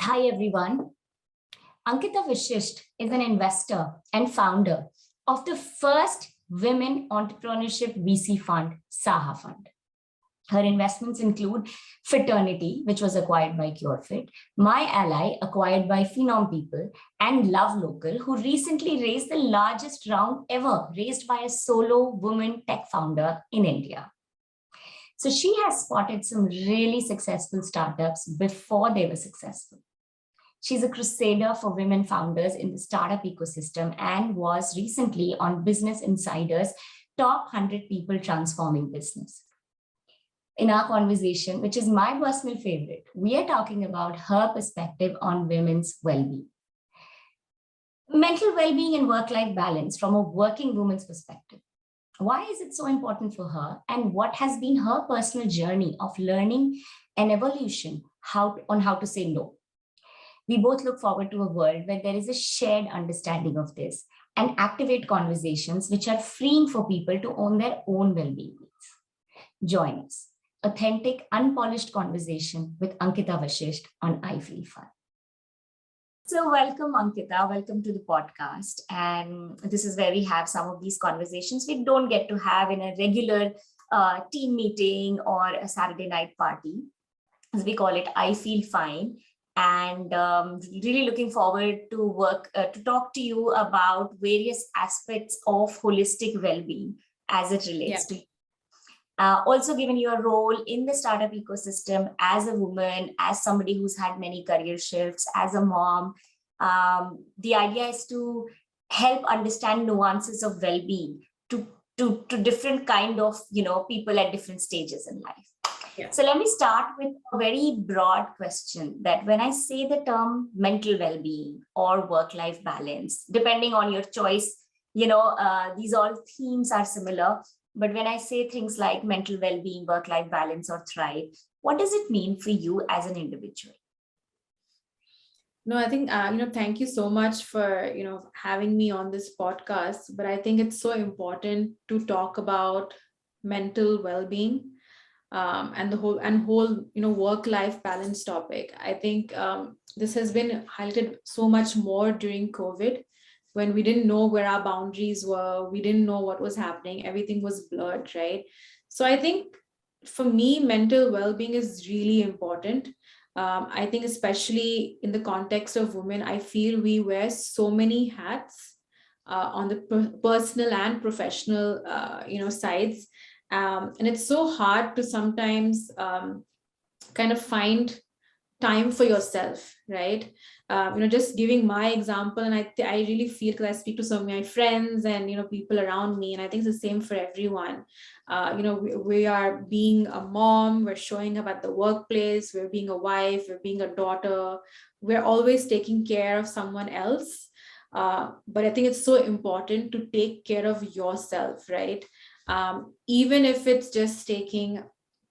Hi, everyone. Ankita Vashishtha is an investor and founder of the first women entrepreneurship VC fund, SahaFund. Her investments include Fraternity, which was acquired by CureFit, My Ally, acquired by Phenom People, and Love Local, who recently raised the largest round ever raised by a solo woman tech founder in India. So she has spotted some really successful startups before they were successful. She's a crusader for women founders in the startup ecosystem and was recently on Business Insider's Top 100 People Transforming Business. In our conversation, which is my personal favorite, we are talking about her perspective on women's well-being. Mental well-being and work-life balance from a working woman's perspective. Why is it so important for her, and what has been her personal journey of learning and evolution on how to say no? We both look forward to a world where there is a shared understanding of this and activate conversations which are freeing for people to own their own well-being needs. Join us. Authentic, unpolished conversation with Ankita Vashishtha on I Feel Fun. So welcome, Ankita. Welcome to the podcast. And this is where we have some of these conversations we don't get to have in a regular team meeting or a Saturday night party. As we call it, I Feel Fine. And really looking forward to talk to you about various aspects of holistic well-being as it relates to you. Also, given your role in the startup ecosystem as a woman, as somebody who's had many career shifts, as a mom, the idea is to help understand nuances of well-being to different kind of people at different stages in life. Yeah. So let me start with a very broad question that when I say the term mental well-being or work-life balance, depending on your choice, these all themes are similar. But when I say things like mental well-being, work-life balance, or thrive, what does it mean for you as an individual? No, I think, thank you so much for, having me on this podcast. But I think it's so important to talk about mental well-being and the whole work-life balance topic. I think this has been highlighted so much more during COVID, when we didn't know where our boundaries were, we didn't know what was happening, everything was blurred, right? So I think for me, mental well-being is really important. I think especially in the context of women, I feel we wear so many hats on the personal and professional, sides. And it's so hard to sometimes kind of find time for yourself, right? Just giving my example, and I really feel, because I speak to some of my friends and people around me, and I think it's the same for everyone. We are being a mom, we're showing up at the workplace, we're being a wife, we're being a daughter, we're always taking care of someone else. But I think it's so important to take care of yourself, right? Even if it's just taking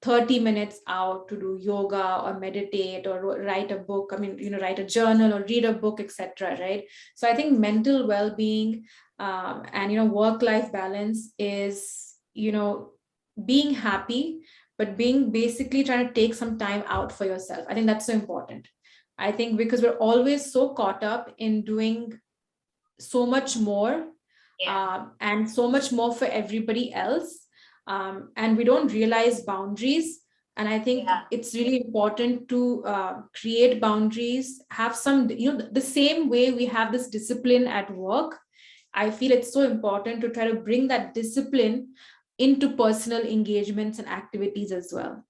30 minutes out to do yoga or meditate or write a book, write a journal or read a book, etc. right? So I think mental well-being and work-life balance is being happy, but being basically trying to take some time out for yourself. I think that's so important. I think because we're always so caught up in doing so much more and so much more for everybody else. And we don't realize boundaries. And I think it's really important to create boundaries, have some, the same way we have this discipline at work. I feel it's so important to try to bring that discipline into personal engagements and activities as well,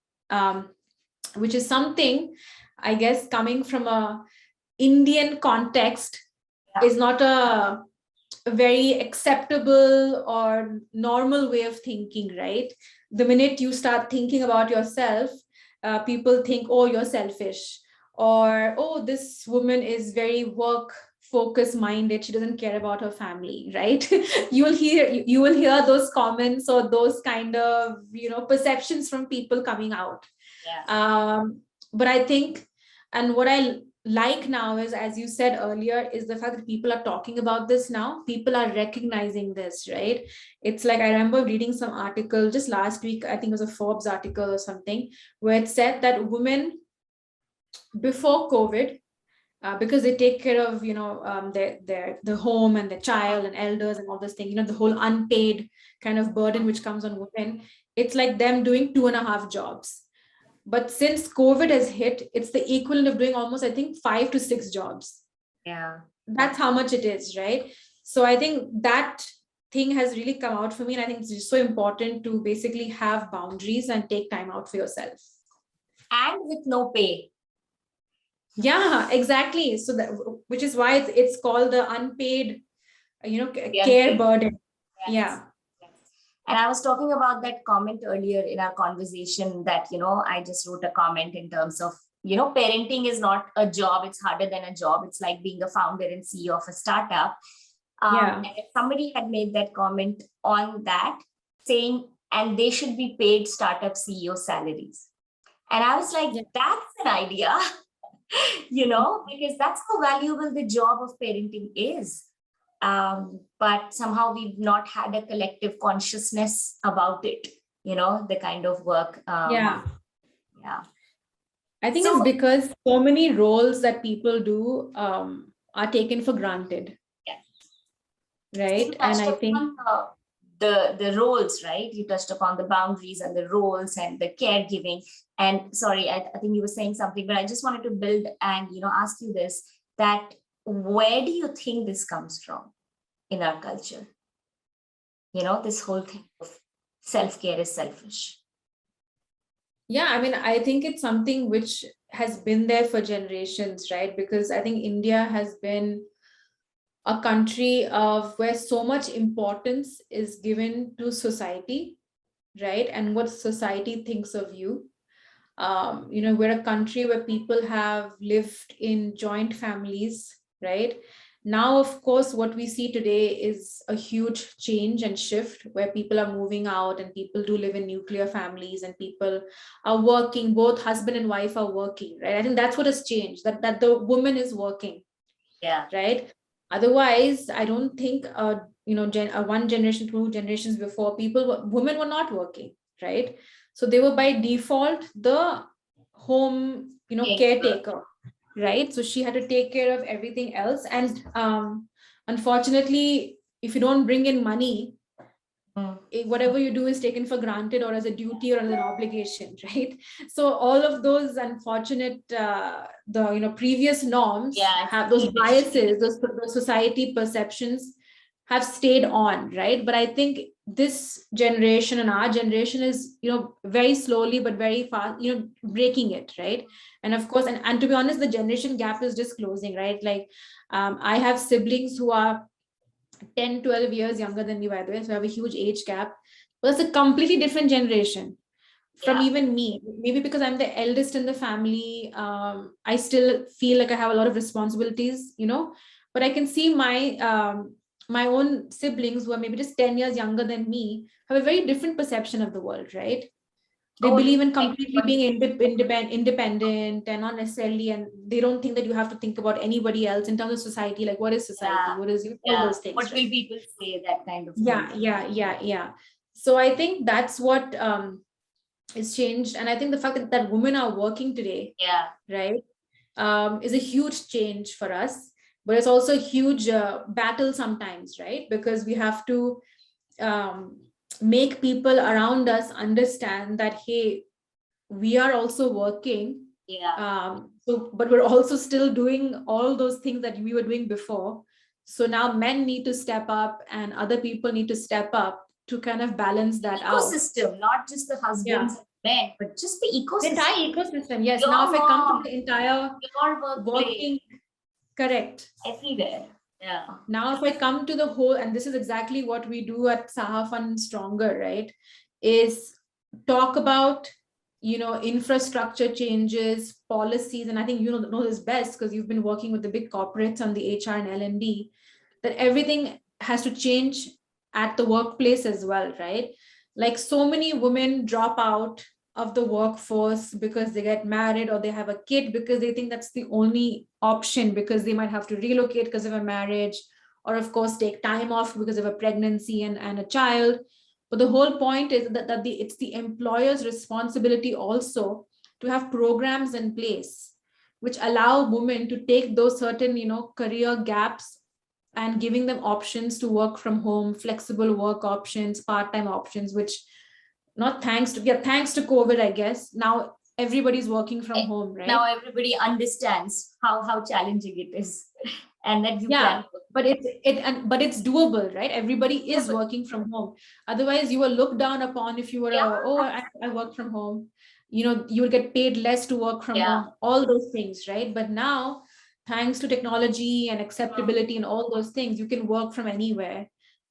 which is something, I guess, coming from a Indian context is not a very acceptable or normal way of thinking, right? The minute you start thinking about yourself, people think, oh, you're selfish, or oh, this woman is very work focus minded, she doesn't care about her family, right? you will hear those comments or those kind of perceptions from people coming out. But I think, and what I like now is, as you said earlier, is the fact that people are talking about this now. People are recognizing this, right? It's like, I remember reading some article just last week, I think it was a Forbes article or something, where it said that women before COVID because they take care of, the home and the child and elders and all this thing, the whole unpaid kind of burden which comes on women. It's like them doing 2.5 jobs. But since COVID has hit, it's the equivalent of doing almost, I think, 5 to 6 jobs. Yeah. That's how much it is, right? So I think that thing has really come out for me. And I think it's just so important to basically have boundaries and take time out for yourself. And with no pay. Yeah, exactly. So that, which is why it's called the unpaid, Yeah. care burden. Yes. Yeah. And I was talking about that comment earlier in our conversation that, I just wrote a comment in terms of, parenting is not a job. It's harder than a job. It's like being a founder and CEO of a startup. Yeah. And somebody had made that comment on that saying, and they should be paid startup CEO salaries. And I was like, that's an idea, because that's how valuable the job of parenting is. But somehow we've not had a collective consciousness about it, the kind of work. Yeah. I think So- it's because so many roles that people do are taken for granted. Right. And I think the roles, right? You touched upon the boundaries and the roles and the caregiving. And sorry, I think you were saying something, but I just wanted to build and, ask you this, that where do you think this comes from in our culture? This whole thing of self-care is selfish. Yeah, I mean, I think it's something which has been there for generations, right? Because I think India has been a country of where so much importance is given to society, right? And what society thinks of you. We're a country where people have lived in joint families, right? Now, of course, what we see today is a huge change and shift where people are moving out and people do live in nuclear families and people are working, both husband and wife are working, right? I think that's what has changed, that the woman is working. Yeah. Right. Otherwise, I don't think, one generation, 2 generations before, women were not working, right? So they were by default the home, caretaker, right? So she had to take care of everything else. And unfortunately, if you don't bring in money, whatever you do is taken for granted or as a duty or as an obligation, right? So all of those unfortunate, previous norms have those biases, those society perceptions have stayed on, right? But I think this generation and our generation is, very slowly but very fast, breaking it, right? And of course, and to be honest, the generation gap is just closing, right? Like, I have siblings who are 10, 12 years younger than me, by the way. So I have a huge age gap. But it's a completely different generation from even me. Maybe because I'm the eldest in the family, I still feel like I have a lot of responsibilities, but I can see my own siblings who are maybe just 10 years younger than me have a very different perception of the world, right? They believe in completely being independent and not necessarily, and they don't think that you have to think about anybody else in terms of society. Like, what is society? What is all those things? What will people say? That kind of thing. Yeah. So I think that's what is changed, and I think the fact that women are working today, right, is a huge change for us. But it's also a huge battle sometimes, right? Because we have to make people around us understand that, hey, we are also working, but we're also still doing all those things that we were doing before. So now men need to step up and other people need to step up to kind of balance that ecosystem, not just the husbands and men, but just the ecosystem. The entire ecosystem. Yes. Now if I come to the entire working, correct, everywhere. Now, if I come to the whole, and this is exactly what we do at SahaFund StrongHer, right, is talk about, infrastructure changes, policies, and I think you know this best because you've been working with the big corporates on the HR and L&D, that everything has to change at the workplace as well, right? Like, so many women drop out of the workforce because they get married or they have a kid because they think that's the only option, because they might have to relocate because of a marriage, or of course take time off because of a pregnancy and a child. But the whole point is that it's the employer's responsibility also to have programs in place which allow women to take those certain, career gaps and giving them options to work from home, flexible work options, part-time options, which not thanks to, thanks to COVID, I guess. Now everybody's working from home, right? Now everybody understands how challenging it is, and that you Yeah, can. but it's doable, right? Everybody is working from home. Otherwise, you were looked down upon if you were I work from home. You will get paid less to work from home. All those things, right? But now, thanks to technology and acceptability and all those things, you can work from anywhere,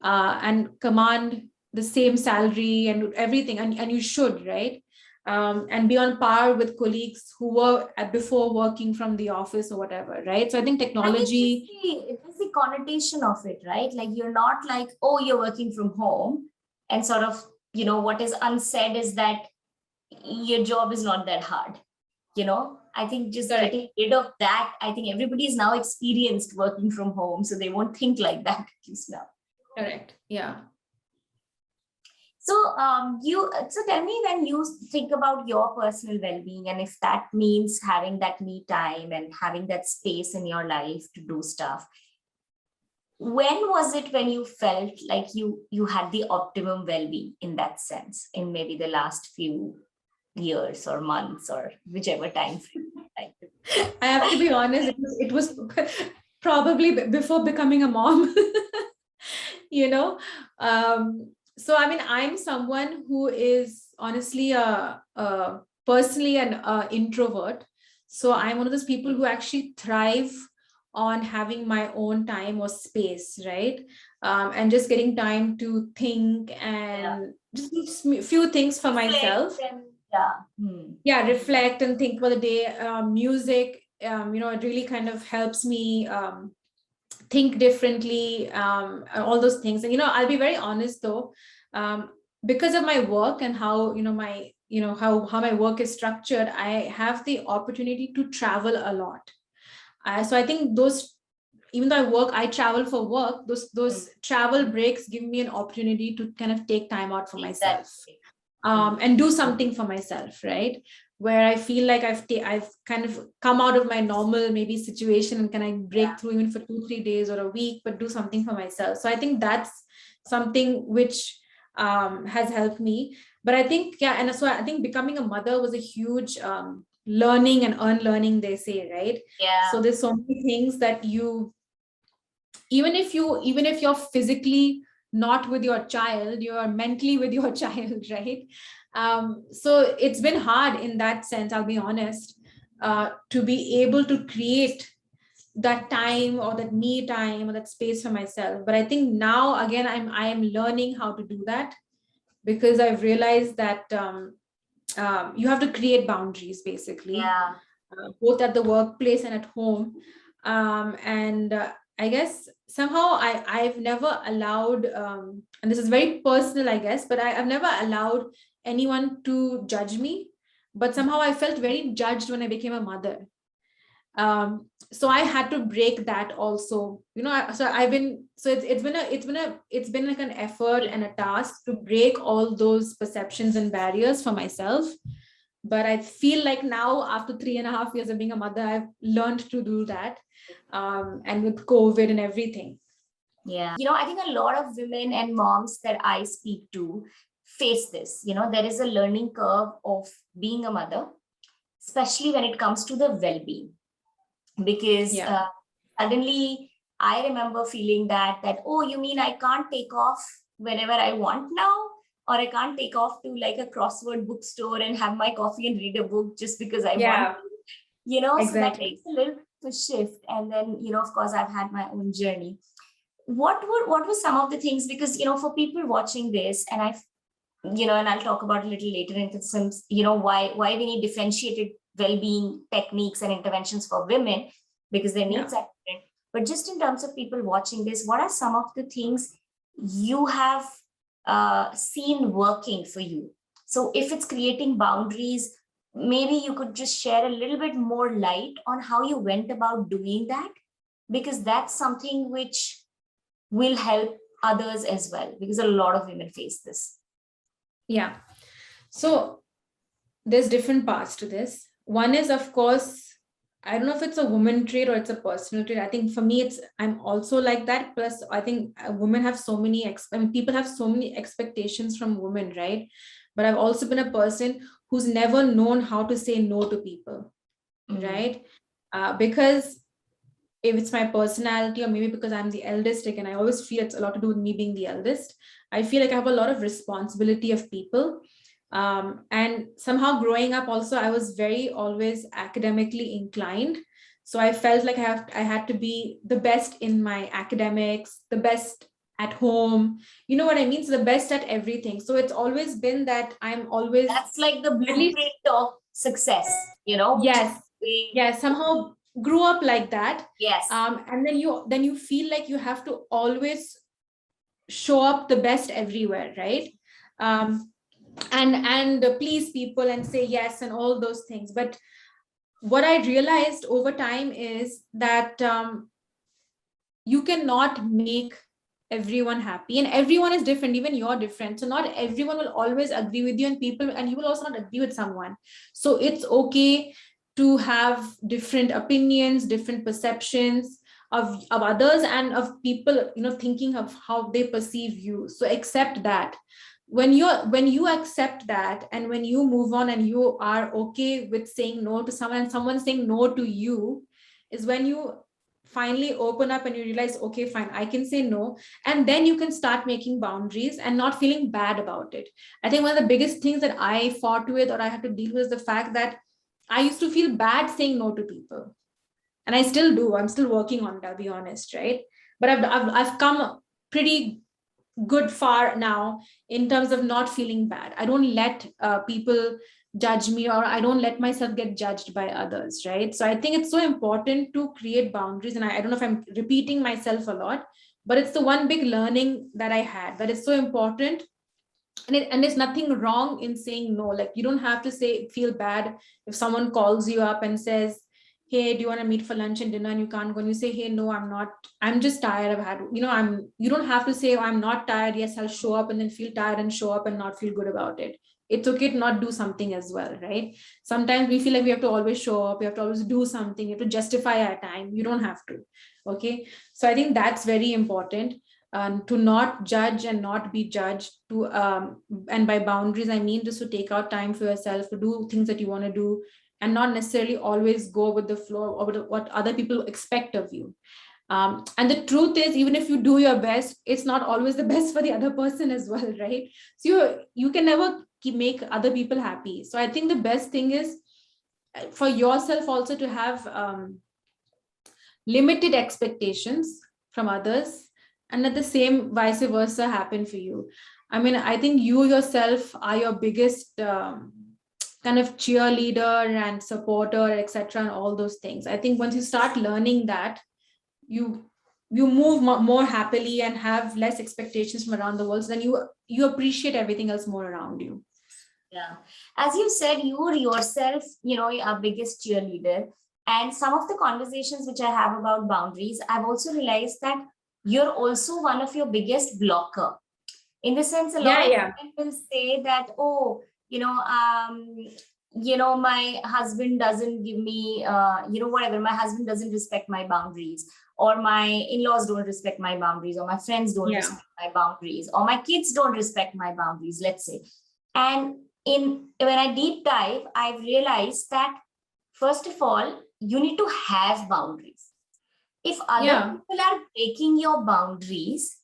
and command the same salary and everything, and you should, right? And be on par with colleagues who were before working from the office or whatever, right? So I think technology, it is the connotation of it, right? Like, you're not like, oh, you're working from home, and sort of, what is unsaid is that your job is not that hard. I think just Correct. getting rid of that, I think everybody is now experienced working from home, so they won't think like that, at least now. Correct. Yeah. So tell me, when you think about your personal well-being, and if that means having that me time and having that space in your life to do stuff, when was it when you felt like you had the optimum well-being in that sense, in maybe the last few years or months or whichever time frame? I have to be honest, it was probably before becoming a mom. So I mean, I'm someone who is honestly personally an introvert. So I'm one of those people who actually thrive on having my own time or space, right? And just getting time to think and just a few things for myself. Reflect and think about the day. Music, it really kind of helps me think differently, all those things. And I'll be very honest though, because of my work and how how my work is structured, I have the opportunity to travel a lot. So I think those, even though I travel for work, those travel breaks give me an opportunity to kind of take time out for myself, and do something for myself, right? Where I feel like I've kind of come out of my normal maybe situation, and can I break through even for 2-3 days or a week, but do something for myself. So I think that's something which has helped me. But I think, and so I think becoming a mother was a huge learning and unlearning, they say, right? So there's so many things that even if you're physically not with your child, you are mentally with your child, right? So it's been hard in that sense, I'll be honest, to be able to create that time or that me time or that space for myself. But I think now again, I am learning how to do that, because I've realized that you have to create boundaries, basically, both at the workplace and at home. And I guess somehow I've never allowed, and this is very personal, I guess, but I've never allowed anyone to judge me. But somehow I felt very judged when I became a mother. So I had to break that also. It's been like an effort and a task to break all those perceptions and barriers for myself. But I feel like now, after 3.5 years of being a mother, I've learned to do that. And with COVID and everything. I think a lot of women and moms that I speak to face this. There is a learning curve of being a mother, especially when it comes to the well-being. Because suddenly I remember feeling that, oh, you mean I can't take off whenever I want now? Or I can't take off to like a crossword bookstore and have my coffee and read a book just because I want to. Exactly. So that takes a little bit of a shift. And then, of course, I've had my own journey. What were some of the things? Because, for people watching this, and and I'll talk about a little later into some, why we need differentiated well-being techniques and interventions for women, because their needs are different. But just in terms of people watching this, what are some of the things you have seen working for you? So if it's creating boundaries, maybe you could just share a little bit more light on how you went about doing that, because that's something which will help others as well, because a lot of women face this. Yeah. So there's different parts to this. One is, of course, I don't know if it's a woman trait or it's a personal trait. I think for me, I'm also like that. Plus, I think women have so many, people have so many expectations from women, right? But I've also been a person who's never known how to say no to people, right? Because if it's my personality, or maybe because I'm the eldest, again, I always feel it's a lot to do with me being the eldest. I feel like I have a lot of responsibility of people. And somehow growing up also, I was very always academically inclined. So I felt like I had to be the best in my academics, the best at home. You know what I mean? So the best at everything. So it's always been that I'm always, that's like the at least, blueprint of success, you know? yes, yes, somehow grew up like that. Yes. And then you feel like you have to always show up the best everywhere, right? And please people and say yes and all those things. But what I realized over time is that you cannot make everyone happy, and everyone is different, even you're different, so not everyone will always agree with you, and you will also not agree with someone. So it's okay to have different opinions, different perceptions of others, and of people, thinking of how they perceive you. So accept that. When you accept that, and when you move on and you are okay with saying no to someone, and someone saying no to you, is when you finally open up and you realize, okay, fine, I can say no. And then you can start making boundaries and not feeling bad about it. I think one of the biggest things that I fought with, or I had to deal with, is the fact that I used to feel bad saying no to people. And I still do. I'm still working on it, I'll be honest, right? But I've come pretty good far now in terms of not feeling bad. I don't let people judge me, or I don't let myself get judged by others, right? So I think it's so important to create boundaries. And I don't know if I'm repeating myself a lot, but it's the one big learning that I had, that it's so important. And there's nothing wrong in saying no. Like, you don't have to feel bad if someone calls you up and says, hey, do you want to meet for lunch and dinner, and you can't go, and you say, hey, no, I'm not, I'm just tired, you don't have to say, oh, I'm not tired, yes, I'll show up, and then feel tired and show up and not feel good about it. It's okay to not do something as well, right? Sometimes we feel like we have to always show up, we have to always do something, you have to justify our time. You don't have to. Okay, so I think that's very important. To not judge and not be judged, to and by boundaries I mean just to take out time for yourself, to do things that you want to do, and not necessarily always go with the flow or with what other people expect of you. And the truth is, even if you do your best, it's not always the best for the other person as well, right? So you can never make other people happy. So I think the best thing is for yourself also to have limited expectations from others, and let the same vice versa happen for you. I mean, I think you yourself are your biggest kind of cheerleader and supporter, etc., and all those things. I think once you start learning that, you move more happily and have less expectations from around the world, so then you appreciate everything else more around you. Yeah, as you said, you're yourself, our biggest cheerleader. And some of the conversations which I have about boundaries, I've also realized that you're also one of your biggest blocker. In the sense, a lot of people say that, oh, my husband doesn't give me, whatever, my husband doesn't respect my boundaries, or my in-laws don't respect my boundaries, or my friends don't respect my boundaries, or my kids don't respect my boundaries, let's say. And when I deep dive, I've realized that, first of all, you need to have boundaries. If other people are breaking your boundaries,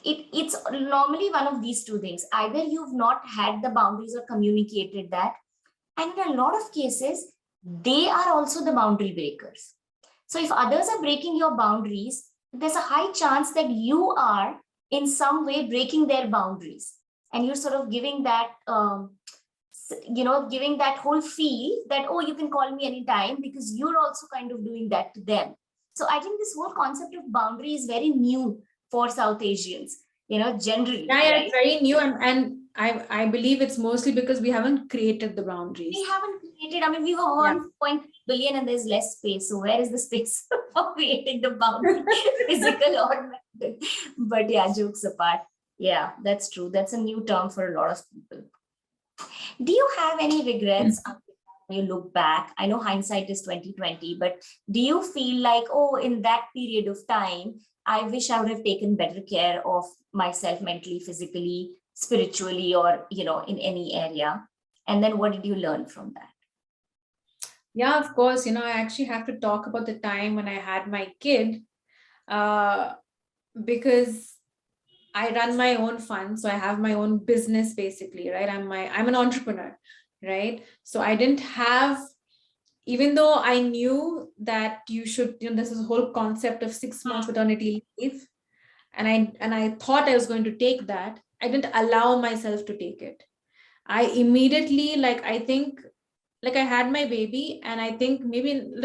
it's normally one of these two things. Either you've not had the boundaries or communicated that, and in a lot of cases, they are also the boundary breakers. So if others are breaking your boundaries, there's a high chance that you are in some way breaking their boundaries, and you're sort of giving that giving that whole feel that, oh, you can call me anytime, because you're also kind of doing that to them. So I think this whole concept of boundary is very new for South Asians, generally. Yeah, right? It's very new. And I believe it's mostly because we haven't created the boundaries. We haven't created, I mean, we were 1.3 billion and there's less space. So where is the space for creating the boundary, physical or mental? But yeah, jokes apart. Yeah, that's true. That's a new term for a lot of people. Do you have any regrets you look back? I know hindsight is 2020, but do you feel like, oh, in that period of time, I wish I would have taken better care of myself mentally, physically, spiritually, or, in any area? And then what did you learn from that? Yeah, of course. I actually have to talk about the time when I had my kid, uh, because I run my own fund. So I have my own business basically, right? I'm an entrepreneur, right? So I didn't have, even though I knew that you should, this is a whole concept of 6 months maternity leave. And I thought I was going to take that. I didn't allow myself to take it. I immediately, I think, I had my baby, and I think maybe in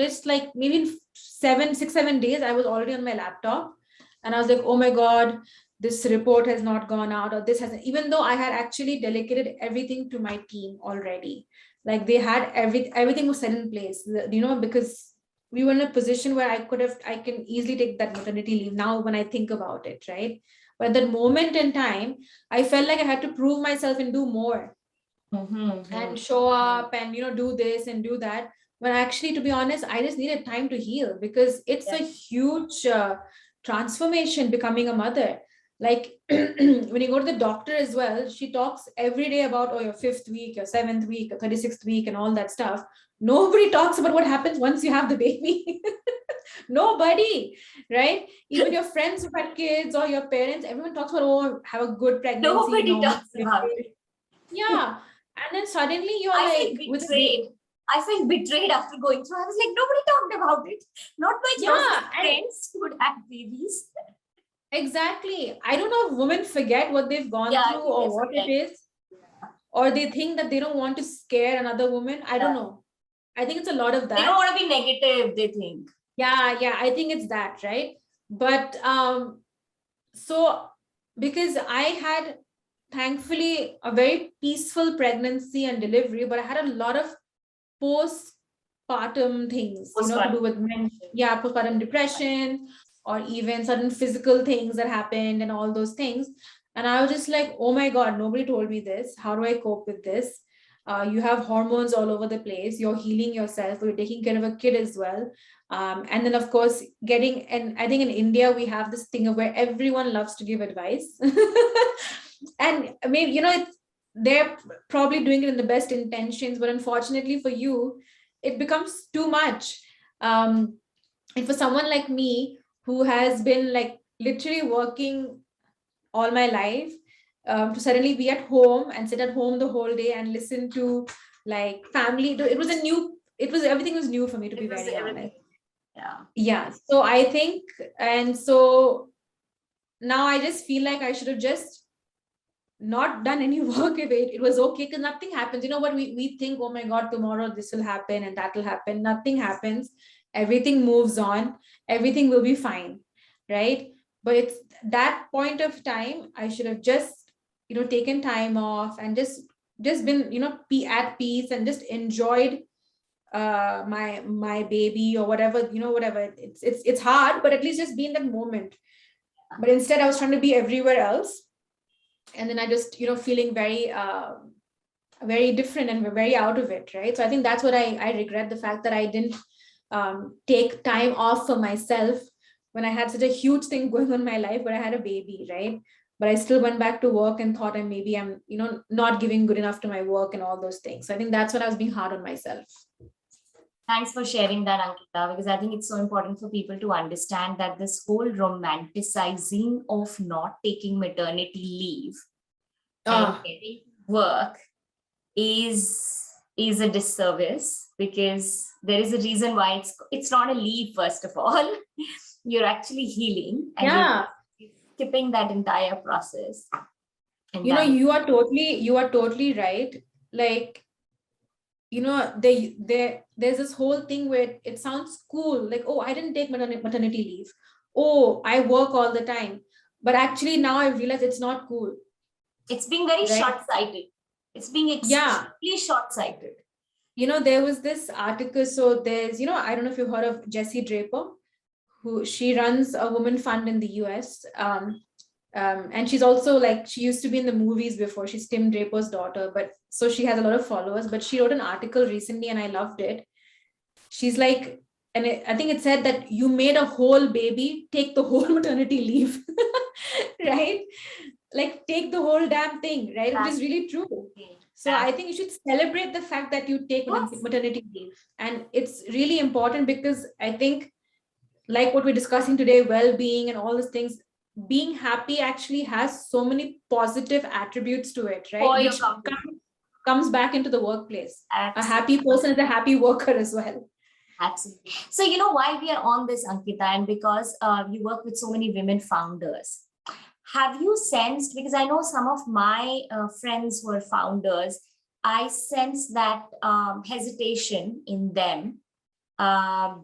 7 6 7 days I was already on my laptop, and I was like, oh my god, this report has not gone out, or this hasn't, even though I had actually delegated everything to my team already. Like, they had everything was set in place, because we were in a position where I can easily take that maternity leave now when I think about it, right? But at that moment in time, I felt like I had to prove myself and do more, and show up and do this and do that, when actually, to be honest, I just needed time to heal, because it's a huge transformation becoming a mother. Like, when you go to the doctor as well, she talks every day about, oh, your 5th week, your 7th week, your 36th week, and all that stuff. Nobody talks about what happens once you have the baby. Nobody, right? Even your friends who had kids or your parents, everyone talks about, oh, have a good pregnancy. Nobody talks about it. Yeah. And then suddenly you're I felt betrayed. I felt betrayed after going through. I was like, nobody talked about it. Not my closest friends who would have babies. Exactly. I don't know if women forget what they've gone through or what it is. Or they think that they don't want to scare another woman. I don't know. I think it's a lot of that. They don't want to be negative, they think. Yeah, I think it's that, right? But so, because I had, thankfully, a very peaceful pregnancy and delivery, but I had a lot of postpartum things, to do with postpartum depression, or even certain physical things that happened and all those things. And I was just like, oh my God, nobody told me this. How do I cope with this? You have hormones all over the place. You're healing yourself. You're taking care of a kid as well. And then, of course, and I think in India, we have this thing of where everyone loves to give advice. And maybe, they're probably doing it in the best intentions, but unfortunately for you, it becomes too much. And for someone like me, who has been literally working all my life, to suddenly be at home and sit at home the whole day and listen to family, everything was new for me, to be very honest. Yeah. So I think, and so now I just feel like I should have just not done any work if it was okay, because nothing happens. You know what, we think, oh my God, tomorrow this will happen and that will happen. Nothing happens. Everything moves on. Everything will be fine, right? But it's that point of time, I should have just taken time off and just been be at peace and just enjoyed my baby, or whatever, whatever. It's hard, but at least just be in that moment. But instead, I was trying to be everywhere else, and then I just feeling very very different and very out of it, right? So I think that's what I regret, the fact that I didn't take time off for myself when I had such a huge thing going on in my life, where I had a baby, right? But I still went back to work and thought I'm not giving good enough to my work and all those things. So I think that's when I was being hard on myself. Thanks for sharing that, Ankita, because I think it's so important for people to understand that this whole romanticizing of not taking maternity leave and getting work is a disservice, because there is a reason why it's not a leave. First of all, you're actually healing, and you're skipping that entire process. And you are totally right. Like, there's this whole thing where it sounds cool, like, oh, I didn't take maternity leave, oh, I work all the time. But actually now I realize it's not cool. It's being very short-sighted. It's being extremely short-sighted. There was this article. So there's, I don't know if you've heard of Jessie Draper, who she runs a woman fund in the US. And she's also like, she used to be in the movies before. She's Tim Draper's daughter, but so she has a lot of followers. But she wrote an article recently and I loved it. She's like, and I think it said that you made a whole baby, take the whole maternity leave, right? Like take the whole damn thing, right? Which is really true. So I think you should celebrate the fact that you take maternity leave. And it's really important because I think, like what we're discussing today, well-being and all these things, being happy actually has so many positive attributes to it, right? Which comes back into the workplace. Absolutely. A happy person is a happy worker as well. Absolutely. So, you know, why we are on this, Ankita, and because you work with so many women founders, have you sensed, because I know some of my friends who are founders, I sense that hesitation in them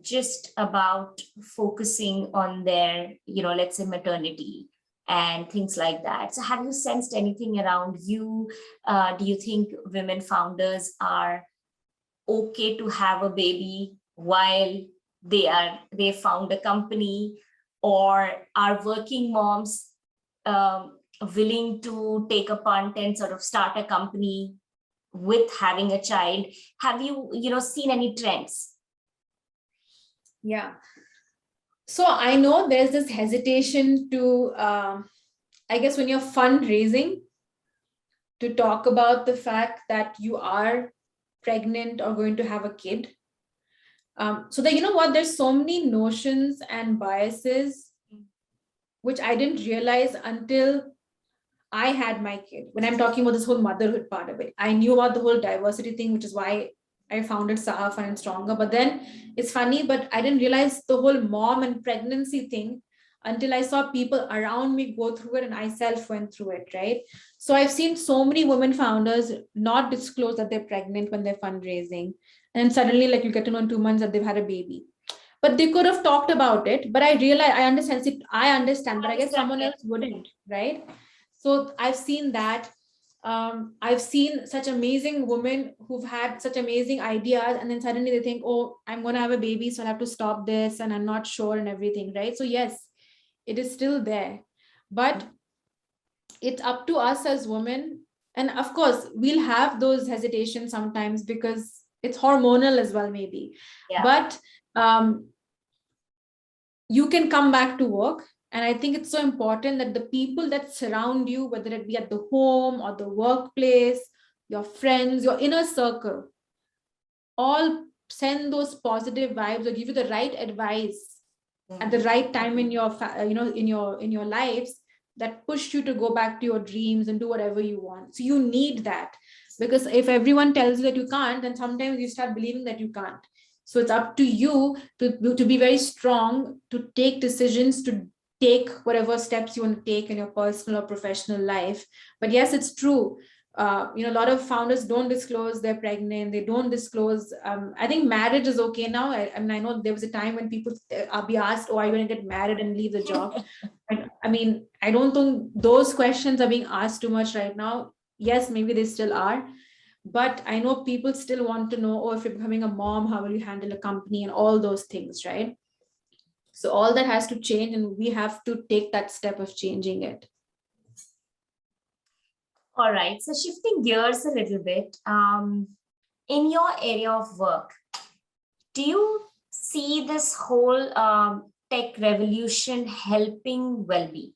just about focusing on their, you know, let's say maternity and things like that. So have you sensed anything around you? Do you think women founders are okay to have a baby while they found a company, or are working moms willing to take a punt and sort of start a company with having a child? Have you, you know, seen any trends? Yeah. So I know there's this hesitation to, I guess, when you're fundraising, to talk about the fact that you are pregnant or going to have a kid. So that, you know what, there's so many notions and biases, which I didn't realize until I had my kid. When I'm talking about this whole motherhood part of it, I knew about the whole diversity thing, which is why I founded SahaFund and StrongHer. But then it's funny, but I didn't realize the whole mom and pregnancy thing until I saw people around me go through it and I self went through it, right? So I've seen so many women founders not disclose that they're pregnant when they're fundraising. And suddenly, like, you get to know in 2 months that they've had a baby. But they could have talked about it. But I realize, I understand, but I guess someone else wouldn't, right? So I've seen that. I've seen such amazing women who've had such amazing ideas, and then suddenly they think, oh, I'm going to have a baby, so I'll have to stop this, and I'm not sure and everything, right? So yes, it is still there, but it's up to us as women. And of course, we'll have those hesitations sometimes because it's hormonal as well, maybe. Yeah. But you can come back to work. And I think it's so important that the people that surround you, whether it be at the home or the workplace, your friends, your inner circle, all send those positive vibes or give you the right advice at the right time in your, in your lives, that push you to go back to your dreams and do whatever you want. So you need that, because if everyone tells you that you can't, then sometimes you start believing that you can't. So it's up to you to be very strong, to take decisions, to take whatever steps you want to take in your personal or professional life. But yes, it's true. A lot of founders don't disclose they're pregnant. They don't disclose. I think marriage is okay now. I mean, I know there was a time when people be asked, "Oh, are you going to get married and leave the job?" I mean, I don't think those questions are being asked too much right now. Yes, maybe they still are. But I know people still want to know, oh, if you're becoming a mom, how will you handle a company and all those things, right? So all that has to change, and we have to take that step of changing it. All right. So shifting gears a little bit, in your area of work, do you see this whole tech revolution helping well-being?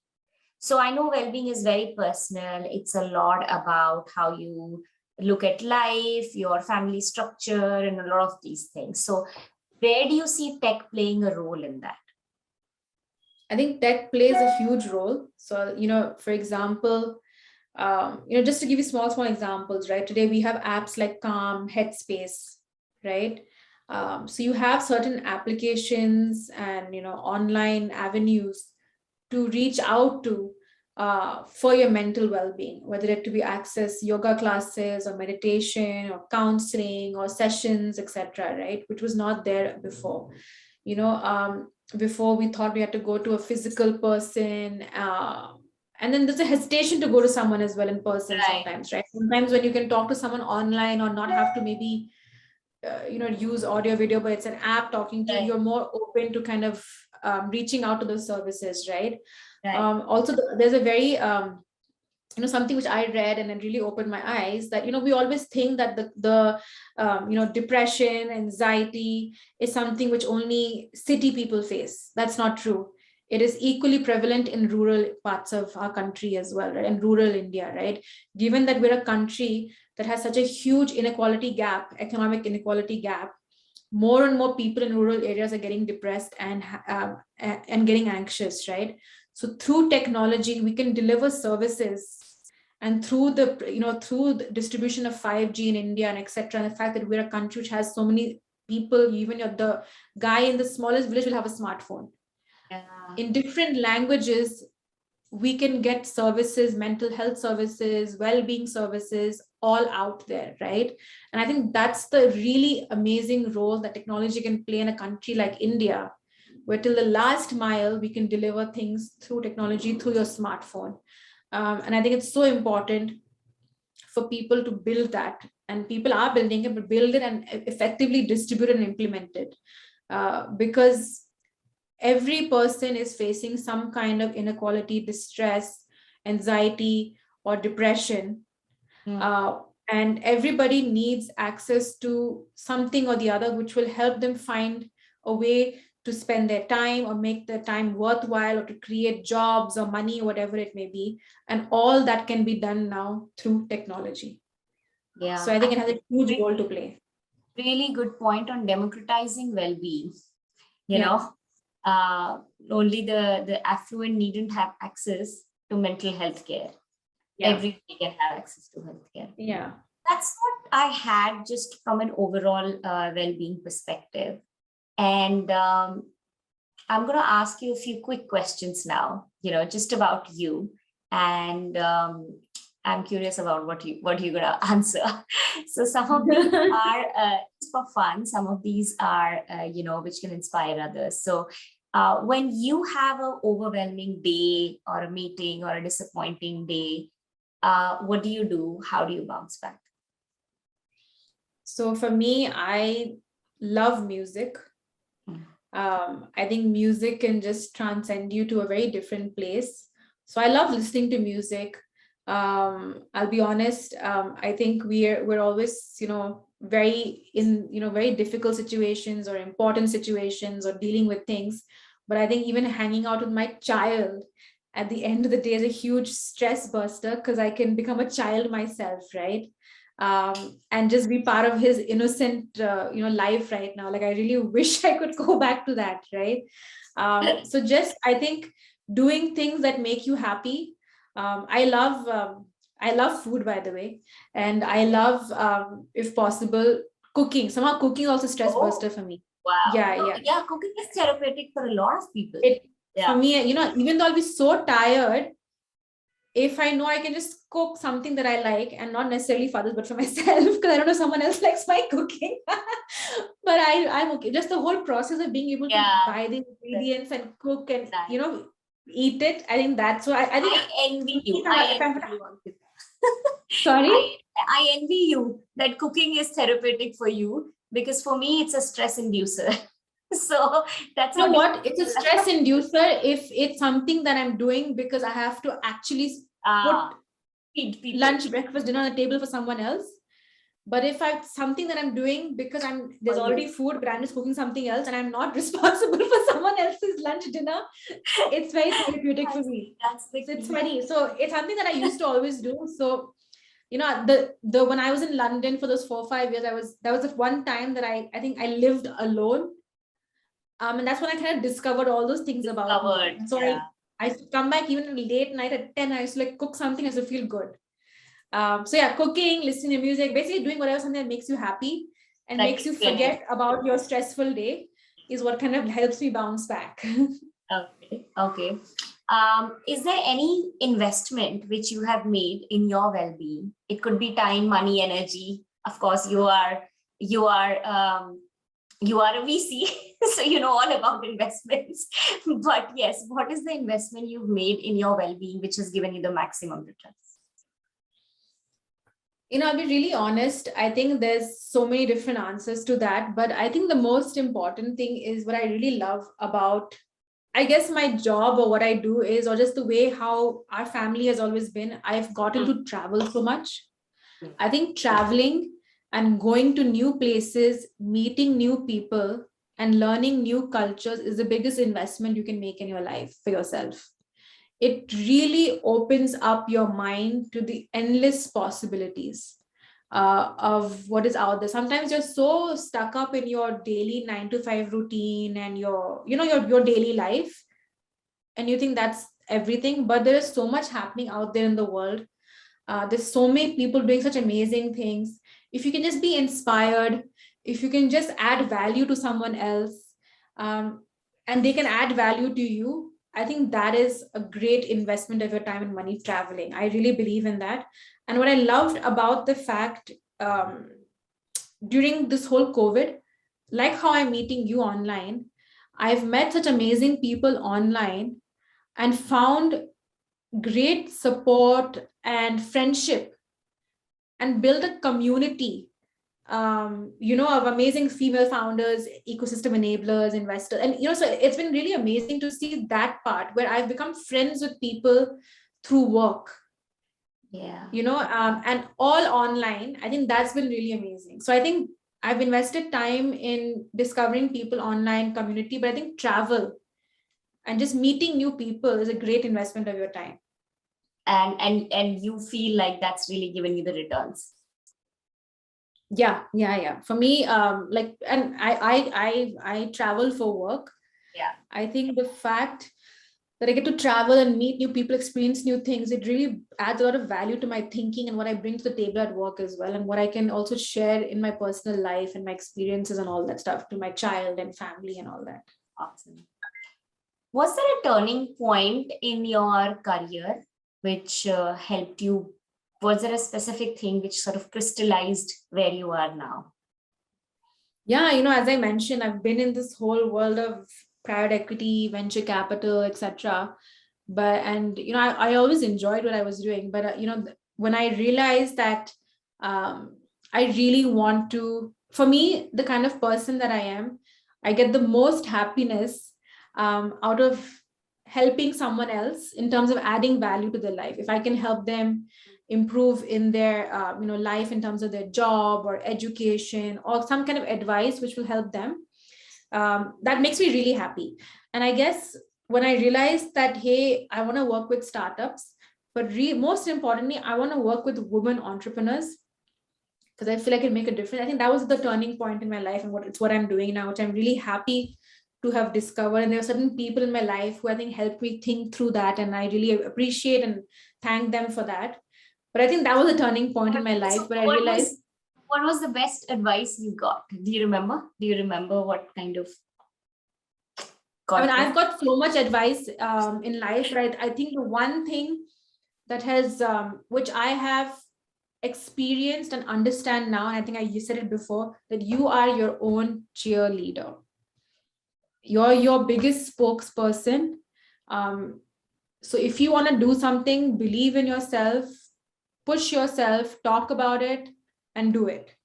So I know well-being is very personal. It's a lot about how you look at life, your family structure, and a lot of these things. So where do you see tech playing a role in that? I think tech plays a huge role. So, for example, just to give you small examples, right? Today we have apps like Calm, Headspace, right? So you have certain applications and, online avenues to reach out to for your mental well-being, whether it to be access yoga classes or meditation or counseling or sessions, etc., right? Which was not there before. Before we thought we had to go to a physical person, and then there's a hesitation to go to someone as well in person, right? Sometimes, right? Sometimes when you can talk to someone online or not have to maybe use audio video, but it's an app talking to you, you're more open to kind of reaching out to those services, right? Right. Also, there's a very something which I read and it really opened my eyes, that we always think that the depression, anxiety is something which only city people face. That's not true. It is equally prevalent in rural parts of our country as well, right? And rural India, right? Given that we're a country that has such a huge inequality gap, economic inequality gap, more and more people in rural areas are getting depressed and getting anxious, right? So through technology, we can deliver services, and through the distribution of 5G in India and etc., and the fact that we're a country which has so many people, even the guy in the smallest village will have a smartphone. Yeah. In different languages, we can get services, mental health services, well-being services, all out there, right? And I think that's the really amazing role that technology can play in a country like India, where till the last mile we can deliver things through technology, through your smartphone. And I think it's so important for people to build that, and people are building it, but build it and effectively distribute and implement it, because every person is facing some kind of inequality, distress, anxiety, or depression. And everybody needs access to something or the other which will help them find a way to spend their time or make their time worthwhile, or to create jobs or money, whatever it may be. And all that can be done now through technology. Yeah. So I think it has a huge role to play. Really good point on democratizing well-being. Only the affluent needn't have access to mental health care. Yeah. Everybody can have access to healthcare. Yeah. That's what I had just from an overall well-being perspective. And I'm going to ask you a few quick questions now, just about you. And I'm curious about what you're going to answer. So some of these are just for fun. Some of these are, which can inspire others. So when you have an overwhelming day or a meeting or a disappointing day, what do you do? How do you bounce back? So for me, I love music. I think music can just transcend you to a very different place. So I love listening to music. I'll be honest. I think we're always, very very difficult situations or important situations or dealing with things. But I think even hanging out with my child at the end of the day is a huge stress buster, because I can become a child myself, right? And just be part of his innocent, life right now. Like, I really wish I could go back to that, right? So just, I think, doing things that make you happy. I love food, by the way, and I love, if possible, cooking. Somehow, cooking is also stress buster for me. Wow. Yeah. Cooking is therapeutic for a lot of people. For me, even though I'll be so tired, if I know I can just cook something that I like, and not necessarily for others, but for myself, because I don't know someone else likes my cooking. But I'm okay. Just the whole process of being able to buy the ingredients and cook and eat it. I think that's why I think I envy you. Sorry? I envy you that cooking is therapeutic for you, because for me it's a stress inducer. So that's what it's a stress inducer if it's something that I'm doing because I have to actually put lunch, breakfast, dinner on the table for someone else. But if something that I'm doing because there's already food, but I'm just cooking something else and I'm not responsible for someone else's lunch, dinner, it's very therapeutic for me. It's funny. So it's something that I used to always do. So the when I was in London for those 4 or 5 years, that was the one time that I think I lived alone. And that's when I kind of discovered all those things about me. So I come back even late night at 10, I used to cook something, I used to feel good. So cooking, listening to music, basically doing whatever, something that makes you happy and makes you forget about your stressful day is what kind of helps me bounce back. Okay. Is there any investment which you have made in your well-being? It could be time, money, energy. Of course, you are a VC, so you know all about investments. But yes, what is the investment you've made in your well-being which has given you the maximum returns? I'll be really honest. I think there's so many different answers to that. But I think the most important thing is what I really love about I guess my job or what I do is, or just the way how our family has always been, I've gotten to travel so much. I think traveling and going to new places, meeting new people, and learning new cultures is the biggest investment you can make in your life for yourself. It really opens up your mind to the endless possibilities of what is out there. Sometimes you're so stuck up in your daily 9 to 5 routine and your daily life, and you think that's everything, but there is so much happening out there in the world. There's so many people doing such amazing things. If you can just be inspired, if you can just add value to someone else, um, and they can add value to you, I think that is a great investment of your time and money traveling. I really believe in that. And what I loved about the fact, during this whole COVID, like how I'm meeting you online, I've met such amazing people online and found great support and friendship and build a community, of amazing female founders, ecosystem enablers, investors. And, so it's been really amazing to see that part where I've become friends with people through work, Yeah. And all online. I think that's been really amazing. So I think I've invested time in discovering people online community, but I think travel and just meeting new people is a great investment of your time. And you feel like that's really given you the returns. Yeah. For me, and I travel for work. Yeah. I think the fact that I get to travel and meet new people, experience new things, it really adds a lot of value to my thinking and what I bring to the table at work as well, and what I can also share in my personal life and my experiences and all that stuff to my child and family and all that. Awesome. Was there a turning point in your career which helped you? Was there a specific thing which sort of crystallized where you are now? Yeah, as I mentioned, I've been in this whole world of private equity, venture capital, etc. I always enjoyed what I was doing. But when I realized that I really want to, for me, the kind of person that I am, I get the most happiness out of helping someone else in terms of adding value to their life. If I can help them improve in their life in terms of their job or education or some kind of advice which will help them, that makes me really happy. And I guess when I realized that, hey, I want to work with startups, but most importantly, I want to work with women entrepreneurs because I feel I can make a difference. I think that was the turning point in my life, and it's what I'm doing now, which I'm really happy to have discovered. And there are certain people in my life who I think helped me think through that, and I really appreciate and thank them for that. But I think that was a turning point in my life where I realized. What was the best advice you got? Do you remember? Do you remember what kind of? I've got so much advice in life, right? I think the one thing that has, which I have experienced and understand now, and I think you said it before, that you are your own cheerleader. You're your biggest spokesperson. So if you want to do something, believe in yourself, push yourself, talk about it, and do it.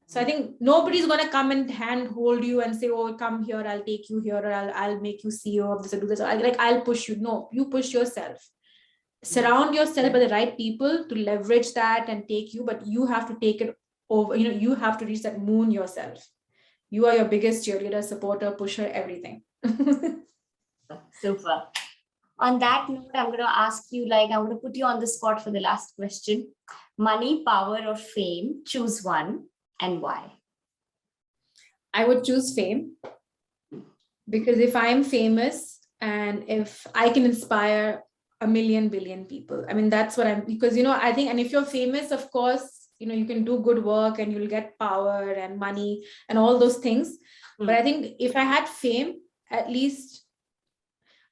So I think nobody's going to come and hand hold you and say, oh, come here, I'll take you here, or I'll make you CEO of this or do this. I'll push you. No, you push yourself. Surround yourself by the right people to leverage that and take you, but you have to take it over. You have to reach that moon yourself. You are your biggest cheerleader, supporter, pusher, everything. Super. On that note, I'm going to ask you, I'm going to put you on the spot for the last question. Money, power, or fame, choose one, and why? I would choose fame, because if I'm famous and if I can inspire a million billion people, I mean, that's what because I think, and if you're famous, of course, you can do good work and you'll get power and money and all those things. But I think if I had fame, at least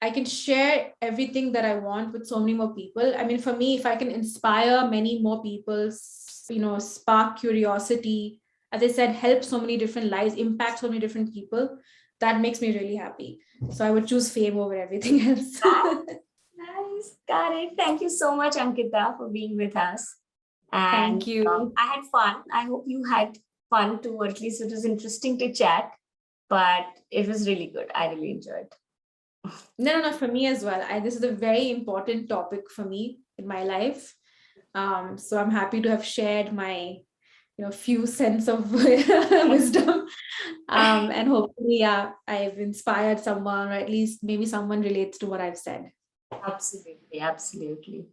I can share everything that I want with so many more people. I mean, for me, if I can inspire many more people, spark curiosity, as I said, help so many different lives, impact so many different people, that makes me really happy. So I would choose fame over everything else. Nice. Got it. Thank you so much, Ankita, for being with us. And thank you. I had fun. I hope you had fun too, or at least it was interesting to chat, but it was really good. I really enjoyed. No, for me as well. This is a very important topic for me in my life. So I'm happy to have shared my, few cents of wisdom. And hopefully, yeah, I've inspired someone, or at least maybe someone relates to what I've said. Absolutely, absolutely.